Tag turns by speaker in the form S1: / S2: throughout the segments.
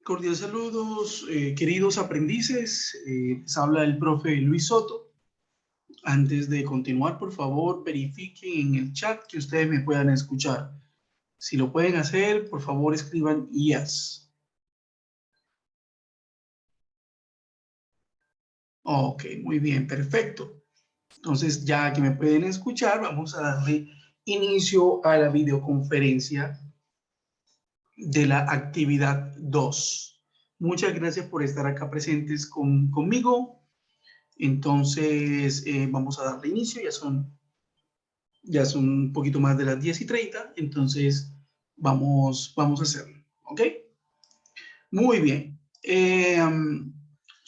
S1: Cordial saludos, queridos aprendices. Les habla el profe Luis Soto. Antes de continuar, por favor, verifiquen en el chat que ustedes me puedan escuchar. Si lo pueden hacer, por favor, escriban yes. Ok, muy bien, perfecto. Entonces, ya que me pueden escuchar, vamos a darle inicio a la videoconferencia de la actividad 2. Muchas gracias por estar acá presentes conmigo. Entonces, vamos a darle inicio. Ya son un poquito más de las 10:30. Entonces, vamos a hacerlo. ¿Ok? Muy bien.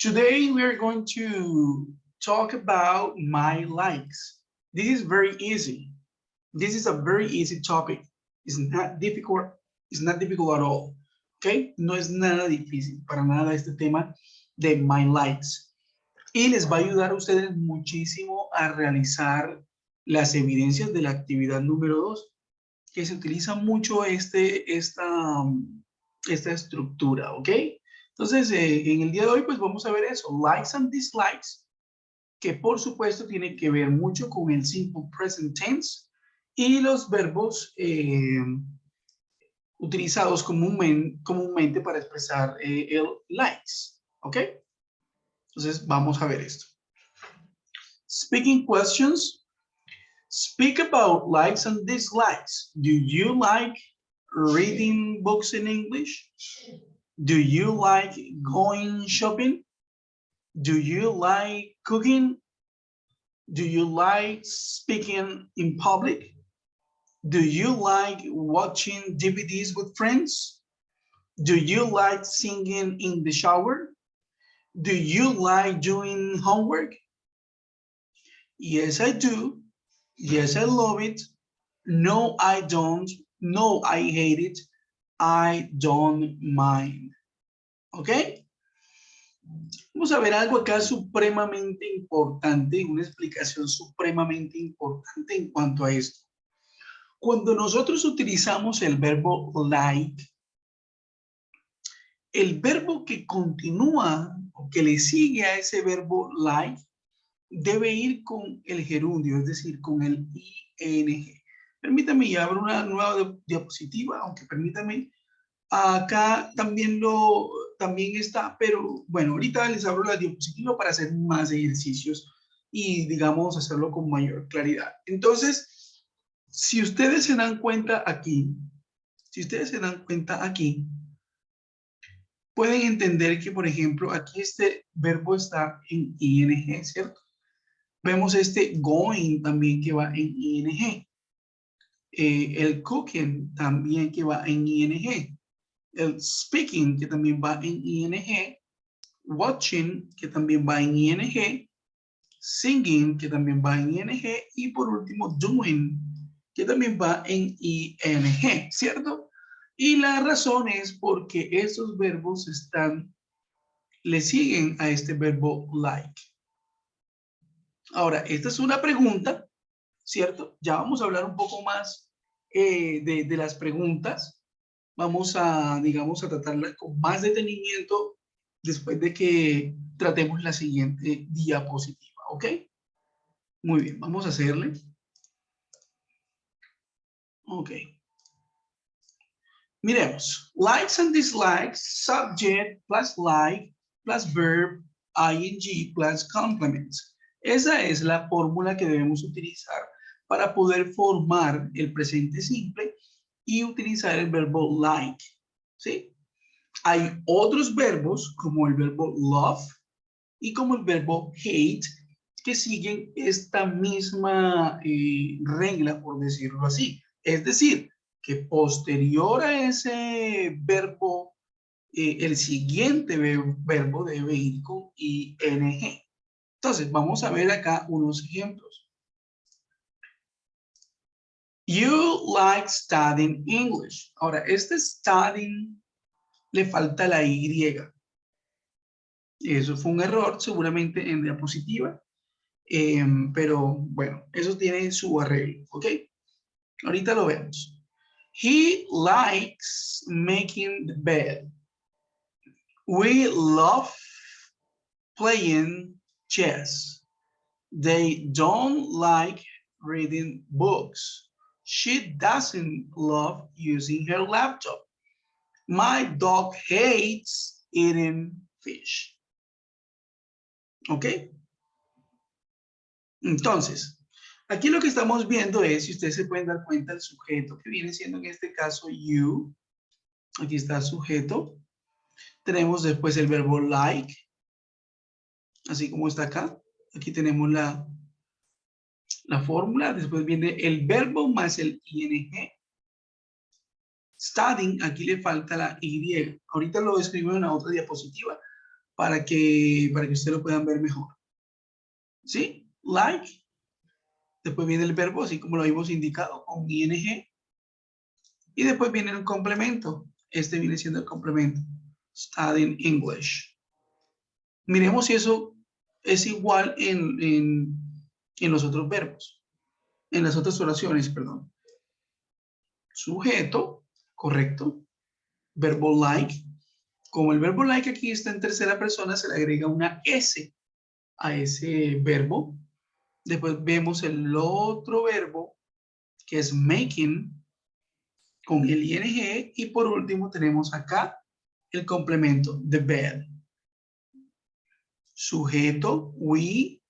S1: Today, we are going to talk about my likes. This is very easy. This is a very easy topic. It's not difficult. It's not difficult at all. ¿Ok? No es nada difícil para nada este tema de my likes. Y les va a ayudar a ustedes muchísimo a realizar las evidencias de la actividad número 2, que se utiliza mucho esta estructura, ¿ok? Entonces, en el día de hoy, pues vamos a ver eso, likes and dislikes, que por supuesto tiene que ver mucho con el simple present tense y los verbos utilizados comúnmente para expresar el likes, ¿ok? Entonces, vamos a ver esto. Speaking questions. Speak about likes and dislikes. Do you like reading books in English? Do you like going shopping? Do you like cooking? Do you like speaking in public? Do you like watching DVDs with friends? Do you like singing in the shower? Do you like doing homework? Yes, I do. Yes, I love it. No, I don't. No, I hate it. I don't mind. ¿Ok? Vamos a ver algo acá supremamente importante, una explicación supremamente importante en cuanto a esto. Cuando nosotros utilizamos el verbo like, el verbo que continúa o que le sigue a ese verbo like debe ir con el gerundio, es decir, con el ing. Permítame, y abro una nueva diapositiva, aunque permítame, acá también está, pero bueno, ahorita les abro la diapositiva para hacer más ejercicios y, digamos, hacerlo con mayor claridad. Entonces, si ustedes se dan cuenta aquí, pueden entender que, por ejemplo, aquí este verbo está en ing, ¿cierto? Vemos este going también que va en ing. El cooking también que va en ing. El speaking que también va en ing. Watching que también va en ing. Singing que también va en ing. Y por último, doing que también va en ing, ¿cierto? Y la razón es porque esos verbos le siguen a este verbo like. Ahora, esta es una pregunta, ¿cierto? Ya vamos a hablar un poco más de las preguntas. Vamos a, digamos, a tratarlas con más detenimiento después de que tratemos la siguiente diapositiva, ¿ok? Muy bien, vamos a hacerle. Ok. Miremos. Likes and dislikes, subject plus like plus verb, ing plus complement. Esa es la fórmula que debemos utilizar para poder formar el presente simple y utilizar el verbo like, ¿sí? Hay otros verbos como el verbo love y como el verbo hate que siguen esta misma regla, por decirlo así. Es decir, que posterior a ese verbo, el siguiente verbo debe ir con ing. Entonces, vamos a ver acá unos ejemplos. You like studying English. Ahora, este studying le falta la Y. Eso fue un error, seguramente en diapositiva. Pero bueno, eso tiene su arreglo, ¿ok? Ahorita lo vemos. He likes making the bed. We love playing chess. They don't like reading books. She doesn't love using her laptop. My dog hates eating fish. ¿Ok? Entonces, aquí lo que estamos viendo es, si ustedes se pueden dar cuenta, el sujeto que viene siendo en este caso you. Aquí está el sujeto. Tenemos después el verbo like, así como está acá. Aquí tenemos la fórmula. Después viene el verbo más el ing. Studying, aquí le falta la y. Ahorita lo escribo en una otra diapositiva para que ustedes lo puedan ver mejor. ¿Sí? Like. Después viene el verbo, así como lo habíamos indicado, con ing. Y después viene el complemento. Este viene siendo el complemento. Studying English. Miremos si eso es igual en los otros verbos. En las otras oraciones, perdón. Sujeto, correcto. Verbo like. Como el verbo like aquí está en tercera persona, se le agrega una S a ese verbo. Después vemos el otro verbo, que es making, con el ing. Y por último tenemos acá el complemento, the bed. Sujeto, we.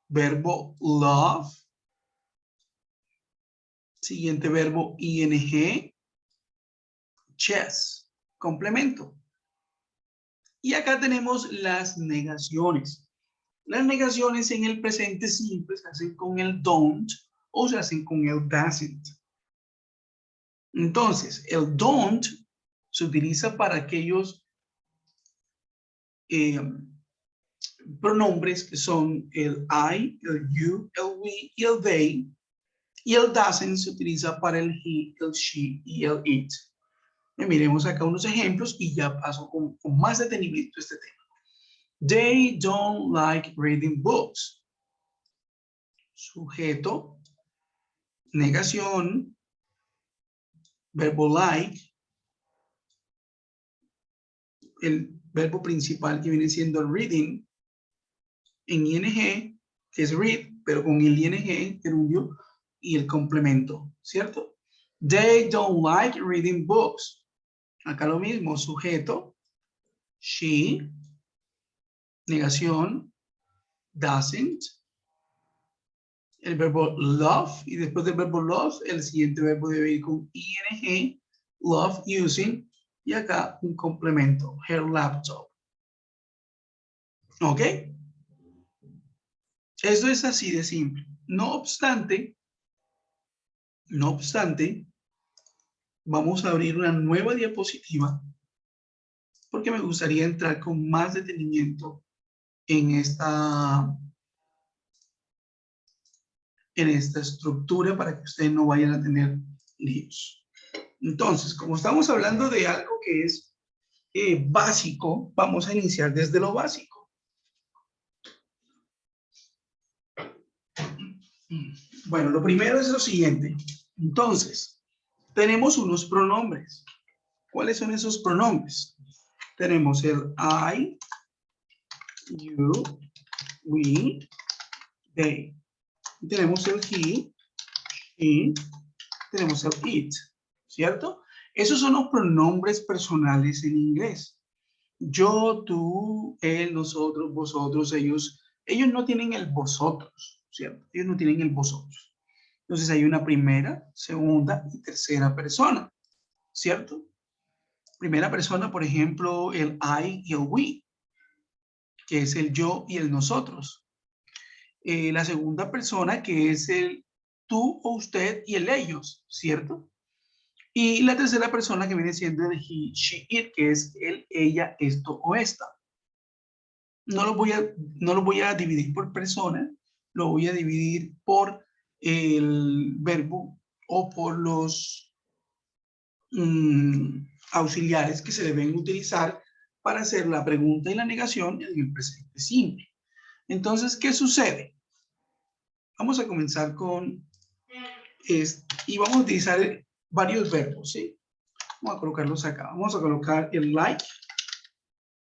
S1: Verbo love. Siguiente verbo ing. Chess. Complemento. Y acá tenemos las negaciones. Las negaciones en el presente simple se hacen con el don't o se hacen con el doesn't. Entonces, el don't se utiliza para aquellos pronombres que son el I, el you, el we y el they. Y el doesn't se utiliza para el he, el she y el it. Y miremos acá unos ejemplos y ya paso con más detenimiento este tema. They don't like reading books. Sujeto, negación, verbo like, el verbo principal que viene siendo reading, en ing, que es read, pero con el ing, gerundio, y el complemento, ¿cierto? They don't like reading books. Acá lo mismo, sujeto, she, negación, doesn't, el verbo love, y después del verbo love, el siguiente verbo debe ir con ing, love using, y acá un complemento, her laptop. ¿Ok? Eso es así de simple. No obstante, vamos a abrir una nueva diapositiva porque me gustaría entrar con más detenimiento en esta estructura para que ustedes no vayan a tener líos. Entonces, como estamos hablando de algo que es básico, vamos a iniciar desde lo básico. Bueno, lo primero es lo siguiente. Entonces, tenemos unos pronombres. ¿Cuáles son esos pronombres? Tenemos el I, you, we, they. Tenemos el he, she, tenemos el it, ¿cierto? Esos son los pronombres personales en inglés. Yo, tú, él, nosotros, vosotros, ellos no tienen el vosotros, ¿cierto? Ellos no tienen el vosotros. Entonces hay una primera, segunda y tercera persona, ¿cierto? Primera persona, por ejemplo, el I y el we, que es el yo y el nosotros. La segunda persona, que es el tú o usted y el ellos, ¿cierto? Y la tercera persona que viene siendo el he, she, it, que es el, ella, esto o esta. No lo voy a dividir por persona, lo voy a dividir por el verbo o por los auxiliares que se deben utilizar para hacer la pregunta y la negación en el presente simple. Entonces, ¿qué sucede? Vamos a comenzar con y vamos a utilizar varios verbos, ¿sí? Vamos a colocarlos acá. Vamos a colocar el like.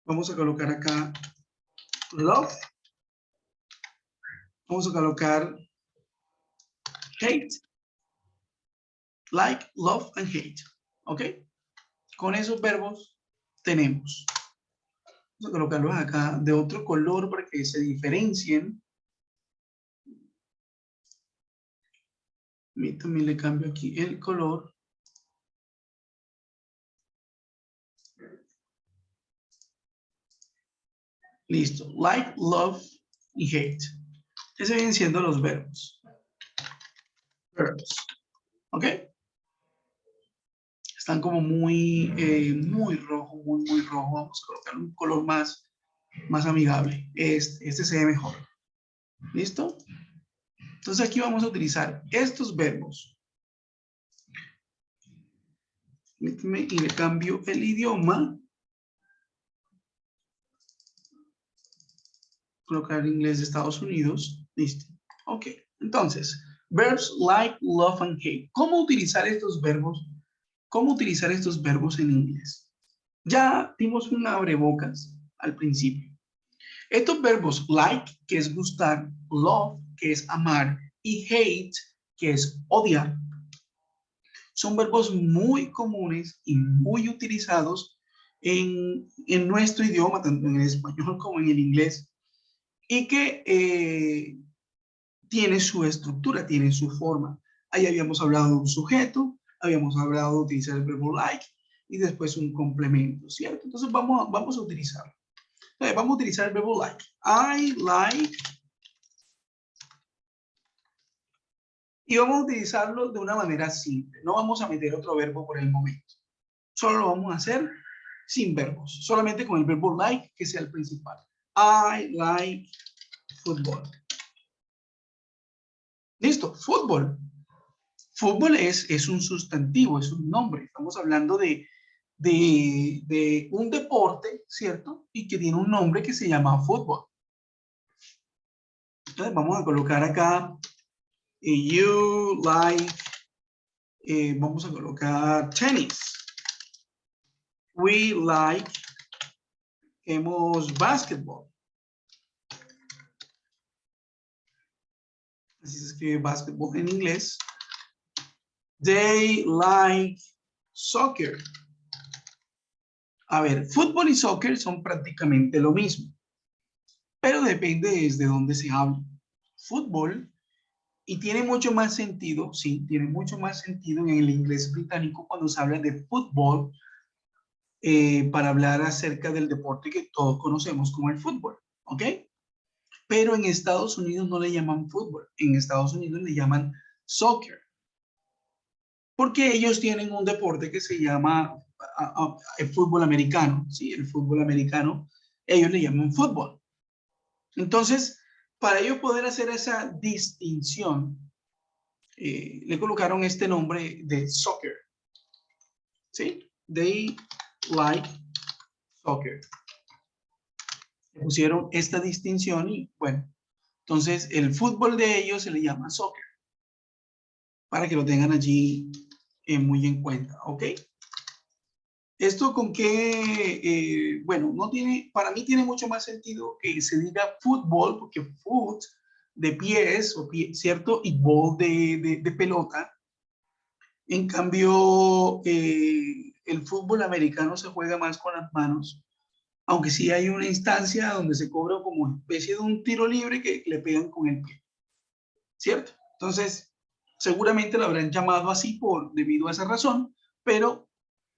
S1: Vamos a colocar acá love. Vamos a colocar hate. Like, love, and hate. ¿Ok? Con esos verbos tenemos. Vamos a colocarlos acá de otro color para que se diferencien. A mí también le cambio aquí el color. Listo. Like, love y hate. Esos vienen siendo los verbos. Verbs. ¿Ok? Están como muy rojo, muy rojo. Vamos a colocar un color más amigable. Este se ve mejor. ¿Listo? Entonces aquí vamos a utilizar estos verbos. Y le cambio el idioma. Colocar el inglés de Estados Unidos. Listo. Ok. Entonces, verbs like, love, and hate. ¿Cómo utilizar estos verbos? ¿Cómo utilizar estos verbos en inglés? Ya dimos un abrebocas al principio. Estos verbos like, que es gustar, love, que es amar, y hate, que es odiar, son verbos muy comunes y muy utilizados en nuestro idioma, tanto en el español como en el inglés, y que tiene su estructura, tiene su forma. Ahí habíamos hablado de un sujeto, habíamos hablado de utilizar el verbo like y después un complemento, ¿cierto? Entonces vamos a utilizarlo. Entonces, vamos a utilizar el verbo like. I like. Y vamos a utilizarlo de una manera simple. No vamos a meter otro verbo por el momento. Solo lo vamos a hacer sin verbos. Solamente con el verbo like, que sea el principal. I like football. Listo, fútbol. Fútbol es un sustantivo, es un nombre. Estamos hablando de un deporte, ¿cierto? Y que tiene un nombre que se llama fútbol. Entonces vamos a colocar acá, you like, vamos a colocar tenis. We like, basketball. Así se escribe basketball en inglés. They like soccer. A ver, fútbol y soccer son prácticamente lo mismo, pero depende desde dónde se habla. Fútbol, y tiene mucho más sentido, sí, tiene mucho más sentido en el inglés británico cuando se habla de fútbol, para hablar acerca del deporte que todos conocemos como el fútbol, ¿ok? Pero en Estados Unidos no le llaman fútbol, en Estados Unidos le llaman soccer, porque ellos tienen un deporte que se llama el fútbol americano, ¿sí? El fútbol americano, ellos le llaman fútbol. Entonces, para ellos poder hacer esa distinción, le colocaron este nombre de soccer, ¿sí? They like soccer. Le pusieron esta distinción y, bueno, entonces el fútbol de ellos se le llama soccer, para que lo tengan allí muy en cuenta, ¿ok? Esto con que, bueno, no tiene, para mí tiene mucho más sentido que se diga fútbol, porque foot de pies, ¿cierto? Y ball de pelota. En cambio, el fútbol americano se juega más con las manos, aunque sí hay una instancia donde se cobra como especie de un tiro libre que le pegan con el pie, ¿cierto? Entonces, seguramente lo habrán llamado así debido a esa razón, pero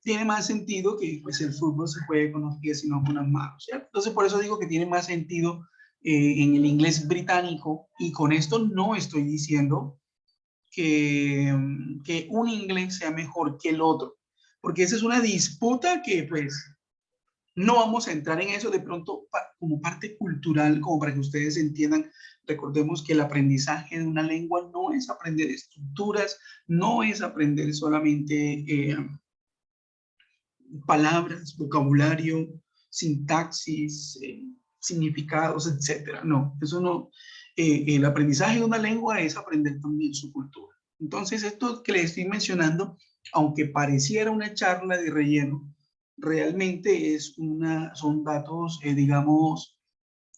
S1: tiene más sentido que pues, el fútbol se juegue con los pies y no con las manos, ¿cierto? Entonces, por eso digo que tiene más sentido en el inglés británico, y con esto no estoy diciendo que un inglés sea mejor que el otro, porque esa es una disputa que pues no vamos a entrar en eso de pronto como parte cultural, como para que ustedes entiendan. Recordemos que el aprendizaje de una lengua no es aprender estructuras, no es aprender solamente palabras, vocabulario, sintaxis, significados, etcétera. No, eso no. El aprendizaje de una lengua es aprender también su cultura. Entonces, esto que les estoy mencionando, aunque pareciera una charla de relleno, realmente son datos, digamos,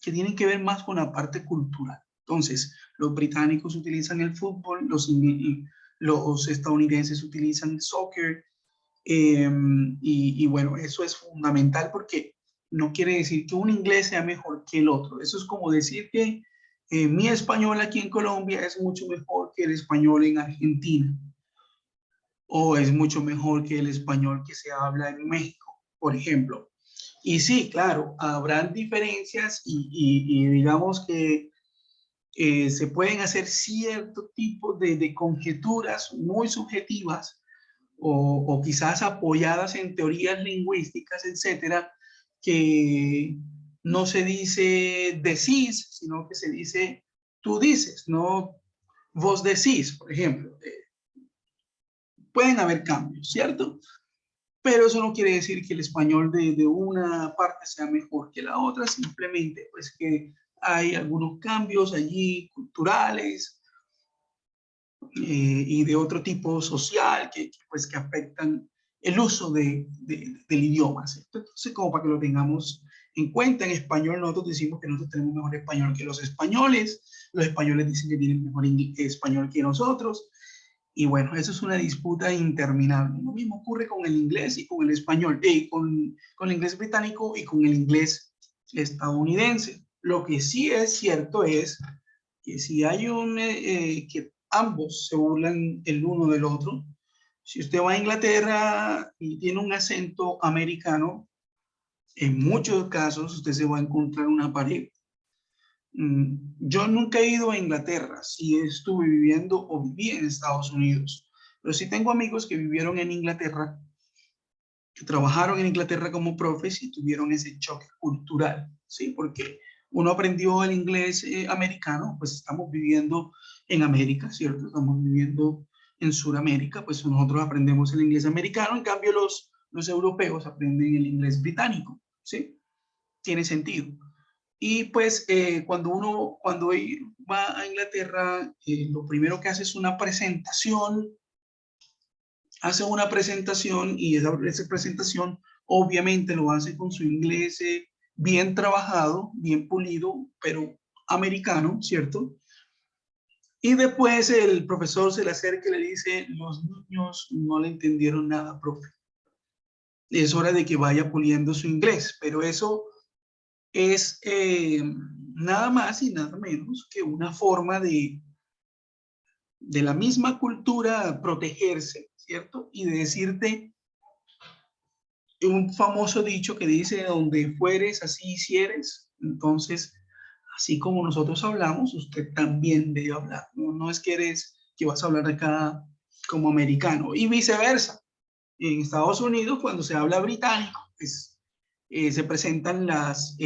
S1: que tienen que ver más con la parte cultural. Entonces, los británicos utilizan el fútbol, los estadounidenses utilizan el soccer, y bueno, eso es fundamental porque no quiere decir que un inglés sea mejor que el otro. Eso es como decir que mi español aquí en Colombia es mucho mejor que el español en Argentina, o es mucho mejor que el español que se habla en México, por ejemplo. Y sí, claro, habrán diferencias y digamos que se pueden hacer cierto tipo de conjeturas muy subjetivas o quizás apoyadas en teorías lingüísticas, etcétera, que no se dice decís, sino que se dice tú dices, no vos decís, por ejemplo. Pueden haber cambios, ¿cierto? Pero eso no quiere decir que el español de una parte sea mejor que la otra, simplemente pues que hay algunos cambios allí culturales, y de otro tipo social pues, que afectan el uso del idioma, ¿cierto? Entonces, como para que lo tengamos en cuenta, en español nosotros decimos que nosotros tenemos mejor español que los españoles dicen que tienen mejor español que nosotros, y bueno, eso es una disputa interminable. Lo mismo ocurre con el inglés y con el español, con el inglés británico y con el inglés estadounidense. Lo que sí es cierto es que si hay que ambos se burlan el uno del otro, si usted va a Inglaterra y tiene un acento americano, en muchos casos usted se va a encontrar una pared. Yo nunca he ido a Inglaterra, sí estuve viviendo o viví en Estados Unidos, pero sí tengo amigos que vivieron en Inglaterra, que trabajaron en Inglaterra como profes y tuvieron ese choque cultural, ¿sí? Porque uno aprendió el inglés americano, pues estamos viviendo en América, ¿cierto? Estamos viviendo en Sudamérica, pues nosotros aprendemos el inglés americano, en cambio los europeos aprenden el inglés británico, ¿sí? Tiene sentido. Y pues cuando va a Inglaterra, lo primero que hace es una presentación, hace una presentación y esa presentación obviamente lo hace con su inglés bien trabajado, bien pulido, pero americano, ¿cierto? Y después el profesor se le acerca y le dice, los niños no le entendieron nada, profe. Es hora de que vaya puliendo su inglés, pero eso es nada más y nada menos que una forma de la misma cultura protegerse, ¿cierto? Y de decirte un famoso dicho que dice, donde fueres, así hicieres. Entonces, así como nosotros hablamos, usted también debe hablar. No, no es que vas a hablar acá como americano y viceversa. En Estados Unidos, cuando se habla británico, pues se presentan las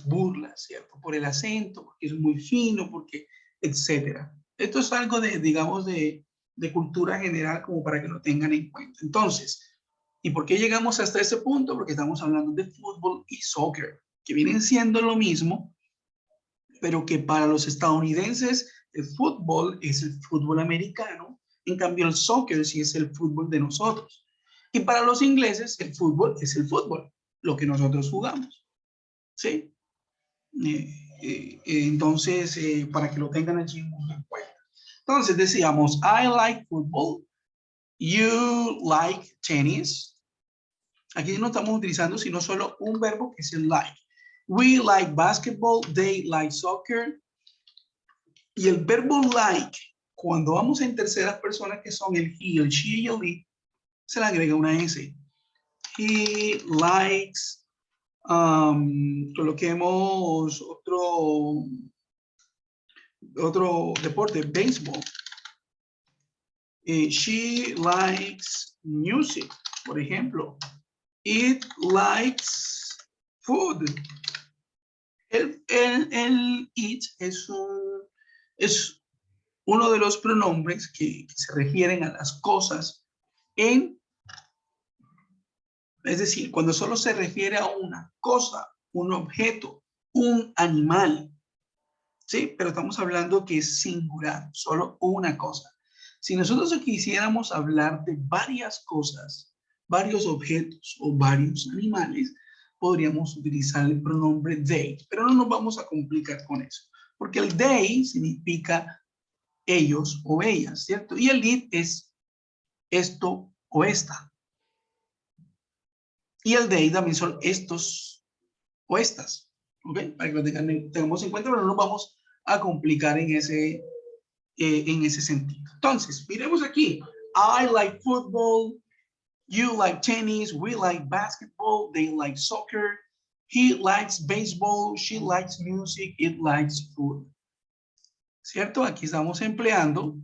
S1: burlas, ¿cierto? Por el acento, porque es muy fino, porque, etcétera. Esto es algo digamos, de cultura general como para que lo tengan en cuenta. Entonces, ¿y por qué llegamos hasta ese punto? Porque estamos hablando de fútbol y soccer, que vienen siendo lo mismo, pero que para los estadounidenses el fútbol es el fútbol americano, en cambio el soccer sí es el fútbol de nosotros. Y para los ingleses el fútbol es el fútbol, lo que nosotros jugamos, ¿sí? Entonces, para que lo tengan allí muy en cuenta. Entonces decíamos, I like football, you like tennis. Aquí no estamos utilizando sino solo un verbo que es el like. We like basketball, they like soccer. Y el verbo like, cuando vamos en terceras personas que son el he, el she y el it, se le agrega una S. He likes, coloquemos otro deporte, béisbol. She likes music, por ejemplo. It likes food. El it es uno de los pronombres que se refieren a las cosas es decir, cuando solo se refiere a una cosa, un objeto, un animal, ¿sí? Pero estamos hablando que es singular, solo una cosa. Si nosotros quisiéramos hablar de varias cosas, varios objetos o varios animales, podríamos utilizar el pronombre they, pero no nos vamos a complicar con eso, porque el they significa ellos o ellas, ¿cierto? Y el it es esto o esta. Y el they también son estos o estas, ¿ok? Para que lo tengamos en cuenta, pero no nos vamos a complicar en ese sentido. Entonces, miremos aquí. I like football. You like tennis. We like basketball. They like soccer. He likes baseball. She likes music. It likes food. ¿Cierto? Aquí estamos empleando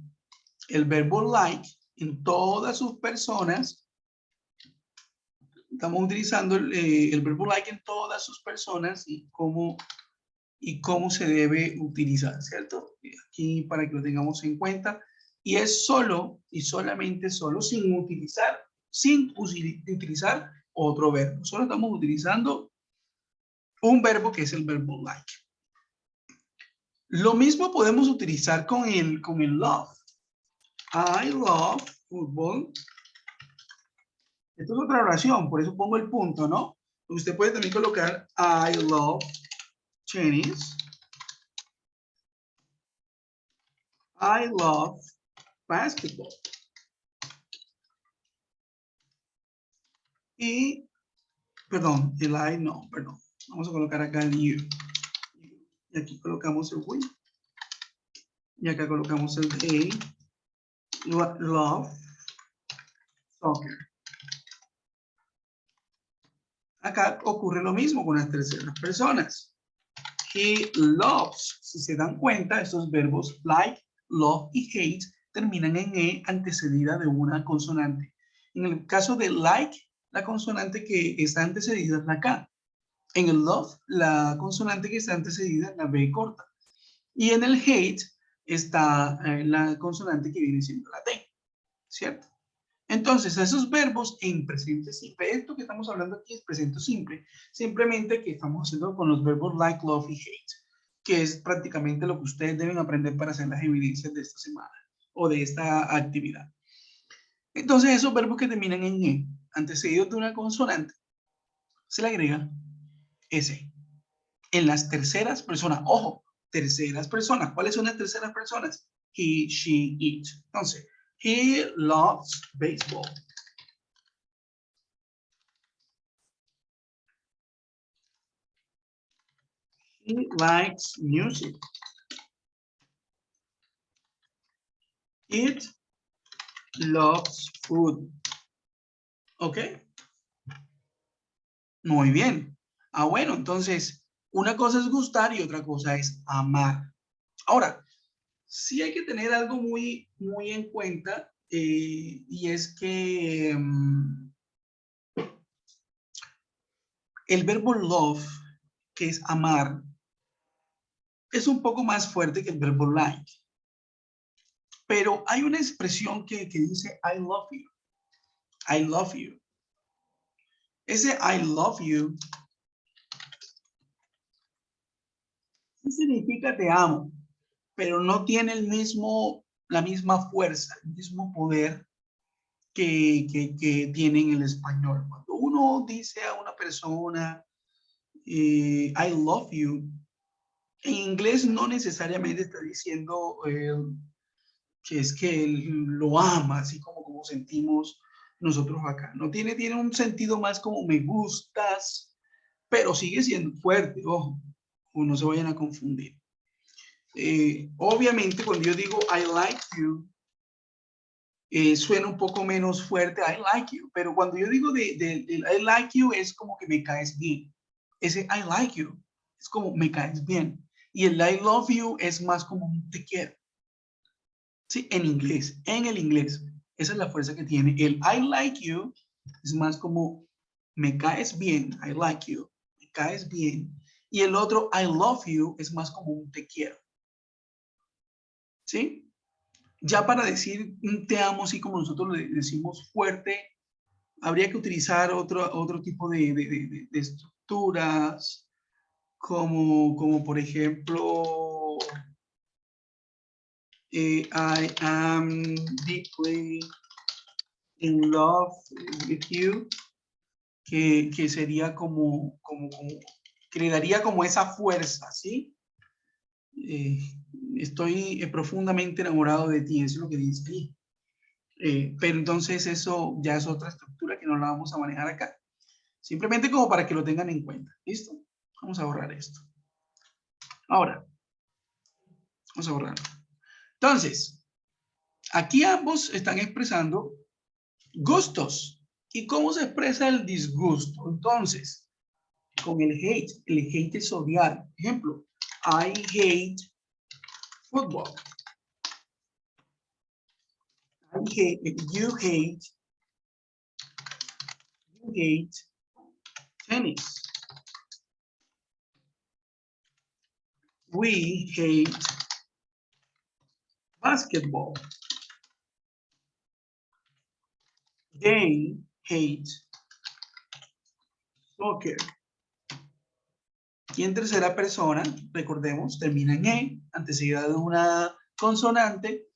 S1: el verbo like en todas sus personas. Estamos utilizando el verbo like en todas sus personas y cómo se debe utilizar, ¿cierto? Aquí para que lo tengamos en cuenta. Y es solo y solamente solo sin utilizar otro verbo. Solo estamos utilizando un verbo que es el verbo like. Lo mismo podemos utilizar con el love. I love football. Esto es otra oración, por eso pongo el punto, ¿no? Usted puede también colocar I love tennis. I love basketball. Y, perdón, el I no, perdón. Vamos a colocar acá el you. Y aquí colocamos el we. Y acá colocamos el they. Love soccer. Acá ocurre lo mismo con las terceras personas. He loves. Si se dan cuenta, estos verbos like, love y hate terminan en e antecedida de una consonante. En el caso de like, la consonante que está antecedida es la K. En el love, la consonante que está antecedida es la B corta. Y en el hate está la consonante que viene siendo la T, ¿cierto? Entonces, esos verbos en presente simple, esto que estamos hablando aquí es presente simple, simplemente que estamos haciendo con los verbos like, love y hate, que es prácticamente lo que ustedes deben aprender para hacer las evidencias de esta semana o de esta actividad. Entonces, esos verbos que terminan en E, antecedidos de una consonante, se le agrega S. En las terceras personas, ojo, terceras personas. ¿Cuáles son las terceras personas? He, she, it. Entonces, he loves baseball. He likes music. It loves food. ¿Ok? Muy bien. Bueno, entonces, una cosa es gustar y otra cosa es amar. Ahora, sí hay que tener algo muy en cuenta y es que el verbo love, que es amar, es un poco más fuerte que el verbo like. Pero hay una expresión que dice I love you. I love you. Ese I love you sí significa te amo, pero no tiene la misma fuerza, el mismo poder que tiene en el español. Cuando uno dice a una persona I love you, en inglés no necesariamente está diciendo que es que él lo ama, así como sentimos nosotros acá. No tiene un sentido más como me gustas, pero sigue siendo fuerte, ojo, o no se vayan a confundir. Obviamente cuando yo digo I like you, suena un poco menos fuerte I like you, pero cuando yo digo I like you es como que me caes bien. Ese I like you es como me caes bien. Y el I love you es más como te quiero. Sí, en inglés, en el inglés. Esa es la fuerza que tiene. El I like you es más como me caes bien, I like you, me caes bien. Y el otro I love you es más como un te quiero. ¿Sí? Ya para decir un te amo, así como nosotros le decimos fuerte, habría que utilizar otro tipo de estructuras, como por ejemplo, I am deeply in love with you, que sería que le daría como esa fuerza, ¿sí? Estoy profundamente enamorado de ti, eso es lo que dice ahí. Pero entonces eso ya es otra estructura que no la vamos a manejar acá. Simplemente como para que lo tengan en cuenta. ¿Listo? Vamos a borrar esto. Ahora, vamos a borrar. Entonces, aquí ambos están expresando gustos. ¿Y cómo se expresa el disgusto? Entonces, con el hate es odiar. Ejemplo, I hate football. You hate tennis. We hate basketball. They hate soccer. Y en tercera persona, recordemos, termina en E, antecedida de una consonante.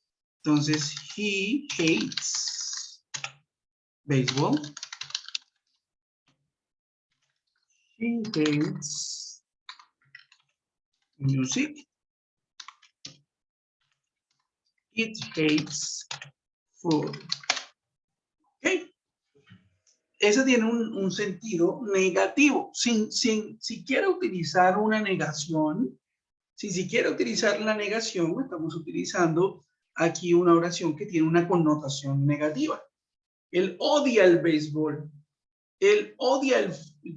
S1: Entonces, he hates baseball. He hates music. It hates food. ¿Ok? Ese tiene un sentido negativo. Si quiere utilizar una negación, si quiere utilizar la negación, estamos utilizando aquí una oración que tiene una connotación negativa. Él odia el béisbol. Él odia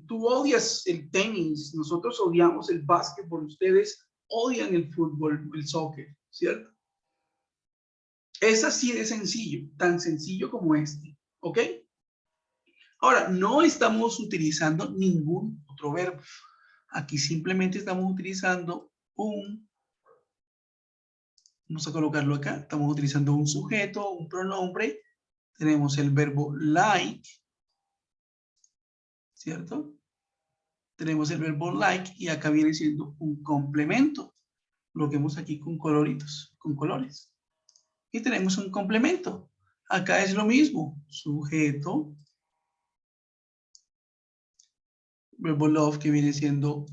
S1: tú odias el tenis, nosotros odiamos el básquetbol, ustedes odian el fútbol, el soccer, ¿cierto? Es así de sencillo, tan sencillo como este, ¿ok? Ahora, no estamos utilizando ningún otro verbo. Aquí simplemente estamos utilizando vamos a colocarlo acá, estamos utilizando un sujeto, un pronombre, tenemos el verbo like, ¿cierto? Tenemos el verbo like y acá viene siendo un complemento. Lo que vemos aquí con coloritos, con colores. Y tenemos un complemento. Acá es lo mismo, sujeto, verbo love que viene siendo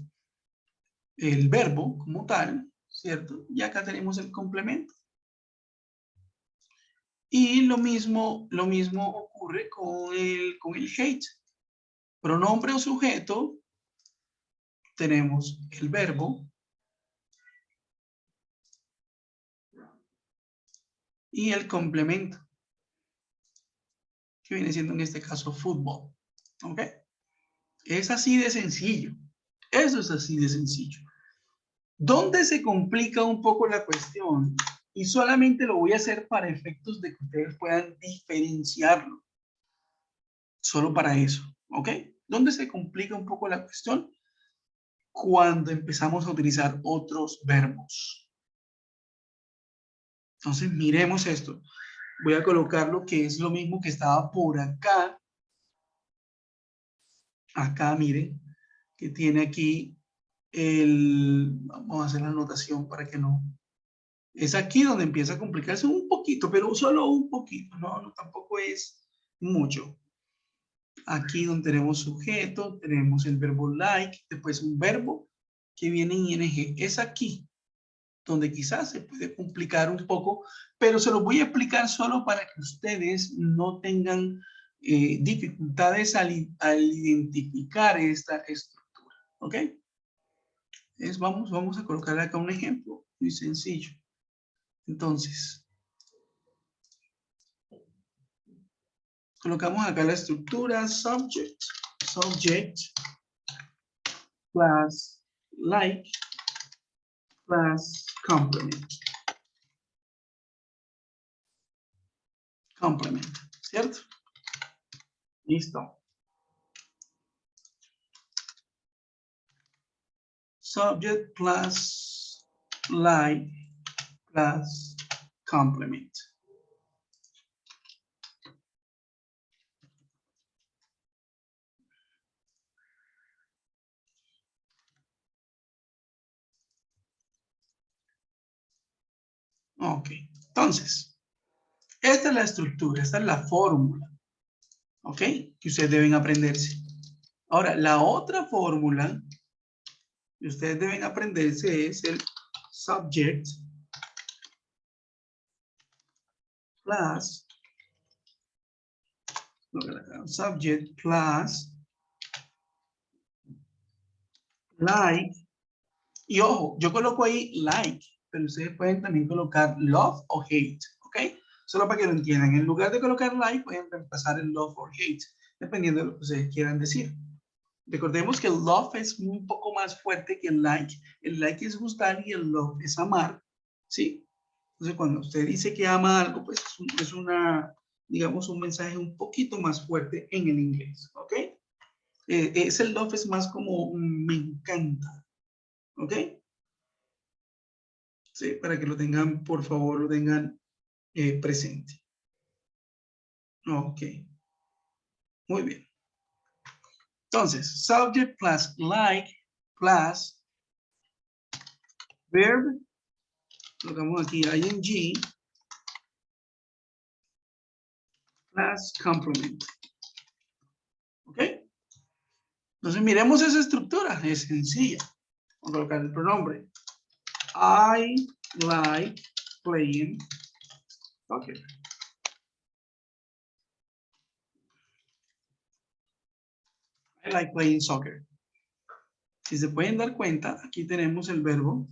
S1: el verbo como tal, ¿cierto? Y acá tenemos el complemento. Y lo mismo ocurre con el hate. Pronombre o sujeto, tenemos el verbo y el complemento, que viene siendo en este caso fútbol. ¿Ok? Es así de sencillo. Eso es así de sencillo. ¿Dónde se complica un poco la cuestión? Y solamente lo voy a hacer para efectos de que ustedes puedan diferenciarlo. Solo para eso, ¿ok? ¿Dónde se complica un poco la cuestión? Cuando empezamos a utilizar otros verbos. Entonces, miremos esto. Voy a colocar lo que es lo mismo que estaba por acá. Acá, miren, que tiene aquí vamos a hacer la anotación para que no. Es aquí donde empieza a complicarse un poquito, pero solo un poquito, no tampoco es mucho. Aquí donde tenemos sujeto, tenemos el verbo like, después un verbo que viene en ing. Es aquí donde quizás se puede complicar un poco, pero se los voy a explicar solo para que ustedes no tengan dificultades al identificar esta estructura, ¿ok? Vamos a colocar acá un ejemplo muy sencillo. Entonces, colocamos acá la estructura subject plus like plus complement. ¿Cierto? Listo. Subject plus like plus complement. Ok, entonces, esta es la estructura, esta es la fórmula. ¿Ok? Que ustedes deben aprenderse. Ahora, la otra fórmula que ustedes deben aprenderse es el subject plus, subject plus like, y ojo, yo coloco ahí like, pero ustedes pueden también colocar love o hate, ¿ok? Solo para que lo entiendan. En lugar de colocar like, pueden reemplazar el love o hate, dependiendo de lo que ustedes quieran decir. Recordemos que el love es un poco más fuerte que el like. El like es gustar y el love es amar, ¿sí? Entonces, cuando usted dice que ama algo, pues es una, digamos, un mensaje un poquito más fuerte en el inglés, ¿ok? Ese love es más como un me encanta, ¿ok? Sí, para que lo tengan, por favor, lo tengan presente. Ok, muy bien. Entonces, subject plus like plus verb, colocamos aquí ing plus complement. ¿Ok? Entonces, miremos esa estructura, es sencilla. Vamos a colocar el pronombre. I like playing soccer. I like playing soccer. Si se pueden dar cuenta, aquí tenemos el verbo.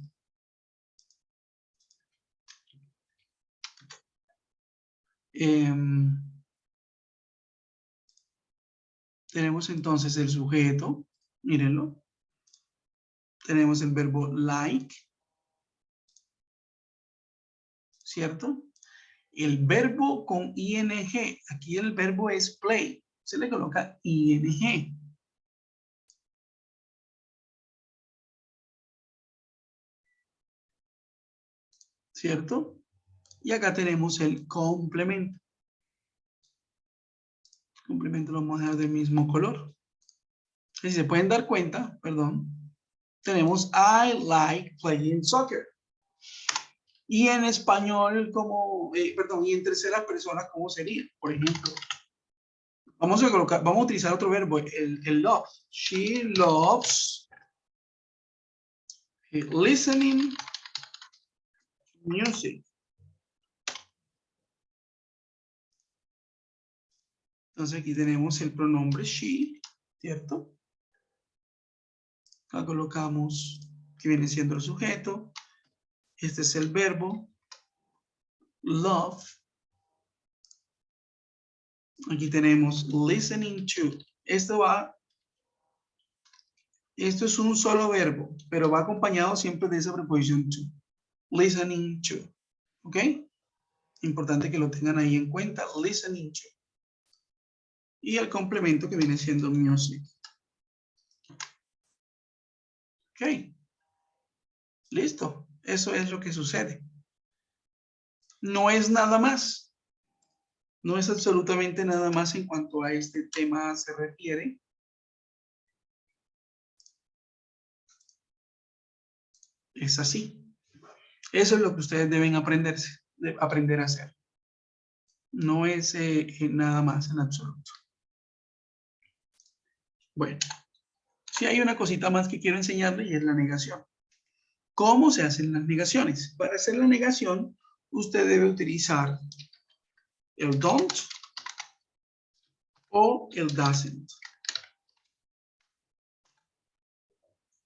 S1: Tenemos entonces el sujeto, mírenlo. Tenemos el verbo like, ¿cierto? El verbo con ing, aquí el verbo es play, se le coloca ing. ¿Cierto? Y acá tenemos el complemento. El complemento lo vamos a dejar del mismo color. Si se pueden dar cuenta, perdón, tenemos I like playing soccer. Y en español, como, perdón, y en tercera persona, ¿cómo sería? Por ejemplo, vamos a colocar, vamos a utilizar otro verbo, el love. She loves listening music. Entonces aquí tenemos el pronombre she, ¿cierto? Acá colocamos que viene siendo el sujeto. Este es el verbo love. Aquí tenemos listening to. Esto es un solo verbo, pero va acompañado siempre de esa preposición to. Listening to. ¿Ok? Importante que lo tengan ahí en cuenta. Listening to. Y el complemento que viene siendo music. ¿Ok? Listo. Eso es lo que sucede. No es nada más. No es absolutamente nada más en cuanto a este tema se refiere. Es así. Eso es lo que ustedes deben aprender a hacer. No es nada más en absoluto. Bueno, sí hay una cosita más que quiero enseñarles y es la negación. ¿Cómo se hacen las negaciones? Para hacer la negación, usted debe utilizar el don't o el doesn't.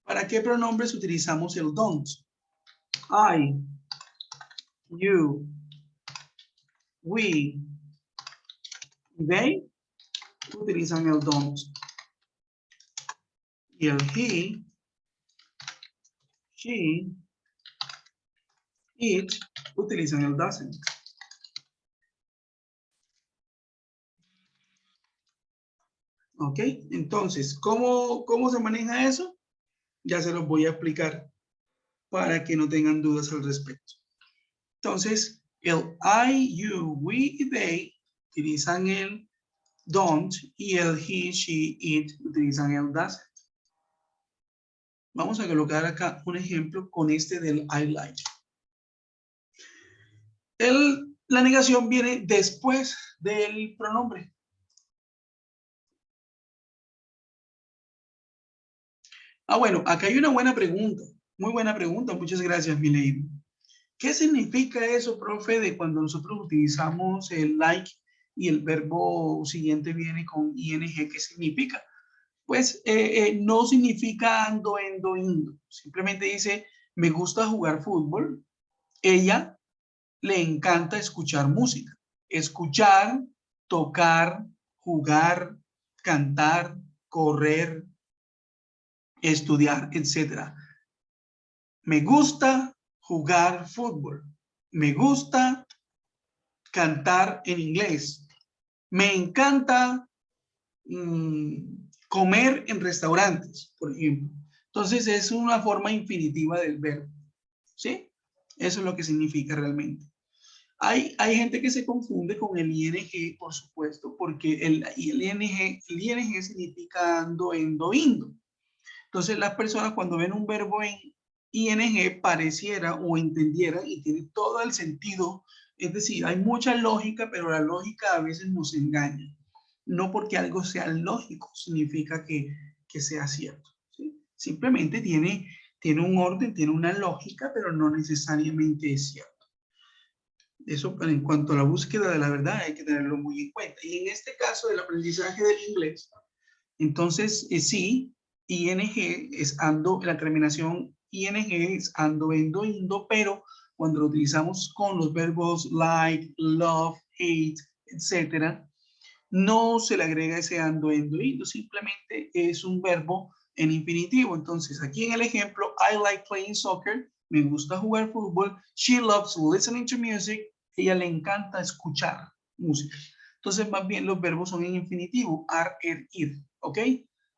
S1: ¿Para qué pronombres utilizamos el don't? I, you, we, they utilizan el don't. Y el he, she, it utilizan el doesn't. ¿Ok? Entonces, ¿cómo se maneja eso? Ya se los voy a explicar para que no tengan dudas al respecto. Entonces, el I, you, we y they utilizan el don't y el he, she, it utilizan el doesn't. Vamos a colocar acá un ejemplo con este del I like. La negación viene después del pronombre. Bueno, acá hay una buena pregunta. Muy buena pregunta. Muchas gracias, Milady. ¿Qué significa eso, profe, de cuando nosotros utilizamos el like y el verbo siguiente viene con ing? ¿Qué significa? Pues no significa ando, endo, indo. Simplemente dice, me gusta jugar fútbol. Ella le encanta escuchar música. Escuchar, tocar, jugar, cantar, correr, estudiar, etcétera. Me gusta jugar fútbol. Me gusta cantar en inglés. Me encanta comer en restaurantes, por ejemplo. Entonces es una forma infinitiva del verbo. ¿Sí? Eso es lo que significa realmente. Hay gente que se confunde con el ing, por supuesto, porque el ing significa ando, endo, indo. Entonces las personas cuando ven un verbo en ing pareciera o entendiera y tiene todo el sentido. Es decir, hay mucha lógica, pero la lógica a veces nos engaña. No porque algo sea lógico significa que sea cierto. ¿Sí? Simplemente tiene un orden, tiene una lógica, pero no necesariamente es cierto. Eso en cuanto a la búsqueda de la verdad hay que tenerlo muy en cuenta. Y en este caso del aprendizaje del inglés, entonces sí, ing es ando, la terminación ing es ando, endo, indo, pero cuando lo utilizamos con los verbos like, love, hate, etcétera, no se le agrega ese ando, endo, indo, simplemente es un verbo en infinitivo. Entonces, aquí en el ejemplo, I like playing soccer, me gusta jugar fútbol, she loves listening to music, ella le encanta escuchar música. Entonces, más bien los verbos son en infinitivo, are, ir, ¿ok?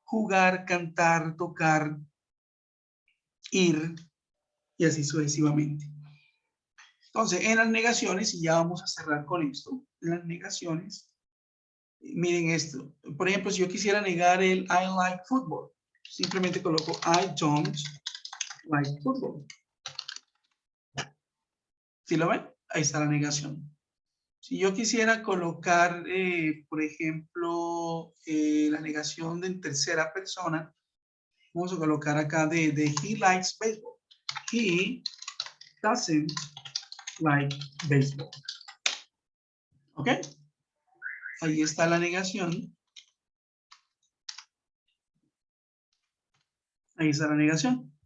S1: Jugar, cantar, tocar, ir, y así sucesivamente. Entonces, en las negaciones, y ya vamos a cerrar con esto, en las negaciones, miren esto. Por ejemplo, si yo quisiera negar el I like football, simplemente coloco I don't like football. ¿Sí lo ven? Ahí está la negación. Si yo quisiera colocar, por ejemplo, la negación de en tercera persona, vamos a colocar acá de he likes baseball. He doesn't like baseball. ¿Ok? Ahí está la negación. Ahí está la negación.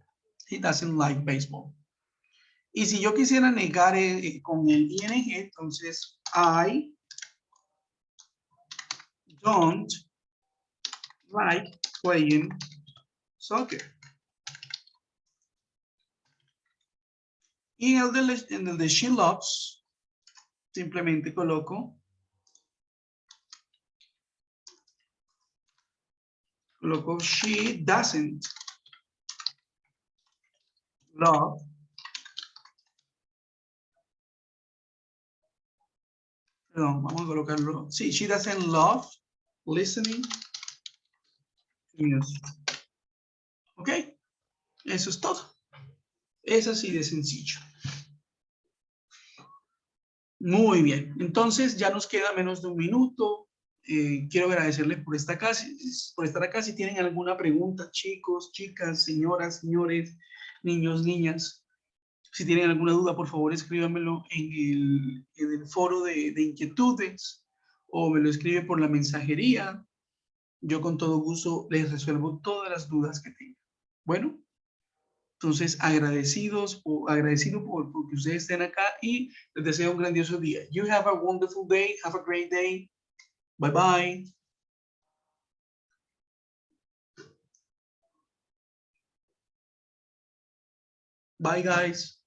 S1: He doesn't like baseball. Y si yo quisiera negar con el ing, entonces I don't like playing soccer. Y en el de she loves, simplemente coloco she doesn't love perdón, vamos a colocarlo. Sí, she doesn't love listening to music. ¿Ok? Eso es todo. Es así de sencillo. Muy bien. Entonces ya nos queda menos de un minuto. Quiero agradecerles por estar acá. Si tienen alguna pregunta, chicos, chicas, señoras, señores, niños, niñas, si tienen alguna duda, por favor escríbanmelo en el foro de inquietudes o me lo escribe por la mensajería. Yo con todo gusto les resuelvo todas las dudas que tengan. Bueno, entonces agradecido por que ustedes estén acá y les deseo un grandioso día. You have a wonderful day. Have a great day. Bye bye. Bye guys.